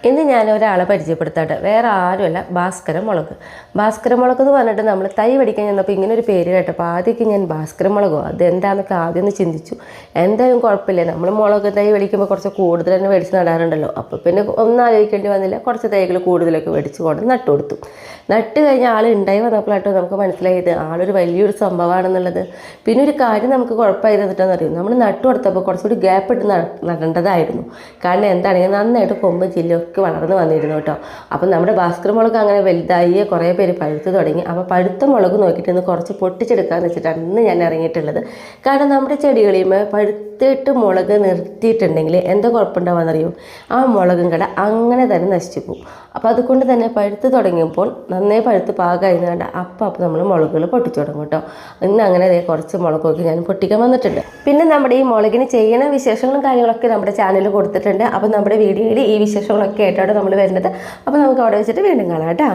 ഇന്ന് ഞാൻ ഒരാളെ പരിചയപ്പെടുത്താട്ടെ. വേറെ ആരുമല്ല, ഭാസ്കര മുളക്. ഭാസ്കര മുളക് എന്ന് പറഞ്ഞിട്ട് നമ്മൾ തൈ പഠിക്കാൻ ചെന്നപ്പോൾ ഇങ്ങനെ ഒരു പേര് കേട്ടപ്പോൾ ആദ്യമൊക്കെ ഞാൻ ഭാസ്കര മുളകോ അതെന്താണെന്നൊക്കെ ആദ്യം ഒന്ന് ചിന്തിച്ചു. എന്തായാലും കുഴപ്പമില്ല, നമ്മൾ മുളക് തൈ മേടിക്കുമ്പോൾ കുറച്ച് കൂടുതൽ തന്നെ മേടിച്ച് നടാറുണ്ടല്ലോ. അപ്പോൾ പിന്നെ ഒന്നും ആലോചിക്കേണ്ടി വന്നില്ല, കുറച്ച് തൈകൾ കൂടുതലൊക്കെ മേടിച്ച് കൊണ്ട് നട്ടു കൊടുത്തു. നട്ട് കഴിഞ്ഞ ആൾ ഉണ്ടായി വന്നപ്പോഴാട്ടോ നമുക്ക് മനസ്സിലായത് ആളൊരു വലിയൊരു സംഭവമാണെന്നുള്ളത്. പിന്നെ ഒരു കാര്യം നമുക്ക് കുഴപ്പമായിരുന്നിട്ടെന്ന് അറിയും, നമ്മൾ നട്ടു കൊടുത്തപ്പോൾ കുറച്ചുകൂടി ഗ്യാപ്പ് ഇട്ട് നടേണ്ടതായിരുന്നു. കാരണം എന്താണെങ്കിൽ നന്നായിട്ട് കൊമ്പ് ചില്ലൊക്കെ വളർന്ന് വന്നിരുന്നു കേട്ടോ. അപ്പം നമ്മുടെ ഭാസ്കര മുളക് അങ്ങനെ വലുതായി കുറേ പേര് പഴുത്ത് തുടങ്ങി. അപ്പോൾ പഴുത്ത മുളക് നോക്കിയിട്ട് ഇന്ന് കുറച്ച് പൊട്ടിച്ചെടുക്കാമെന്ന് വെച്ചിട്ടാണ് ഇന്ന് ഞാൻ ഇറങ്ങിയിട്ടുള്ളത്. കാരണം നമ്മുടെ ചെടികളിൽ പഴുത്തിട്ട് മുളക് നിർത്തിയിട്ടുണ്ടെങ്കിൽ എന്താ കുഴപ്പമുണ്ടാവുമെന്നറിയും, ആ മുളകും കട അങ്ങനെ തന്നെ നശിച്ചു പോകും. അപ്പോൾ അതുകൊണ്ട് തന്നെ പഴുത്ത് തുടങ്ങിയപ്പോൾ നന്നേ പഴുത്ത് പാകമായിരുന്നാണ്ട് അപ്പോൾ നമ്മൾ മുളകുകൾ പൊട്ടിച്ചു തുടങ്ങും കേട്ടോ. ഇന്ന് അങ്ങനെ കുറച്ച് മുളകൊക്കെ ഞാൻ പൊട്ടിക്കാൻ വന്നിട്ടുണ്ട്. പിന്നെ നമ്മുടെ ഈ മുളകിന് ചെയ്യണ വിശേഷങ്ങളും കാര്യങ്ങളൊക്കെ നമ്മുടെ ചാനലിൽ കൊടുത്തിട്ടുണ്ട്. അപ്പോൾ നമ്മുടെ വീഡിയോയിൽ ഈ വിശേഷങ്ങളൊക്കെ ആയിട്ടാണ് നമ്മൾ വരുന്നത്. അപ്പോൾ നമുക്ക് അവിടെ വെച്ചിട്ട് വീണ്ടും കാണാം കേട്ടോ.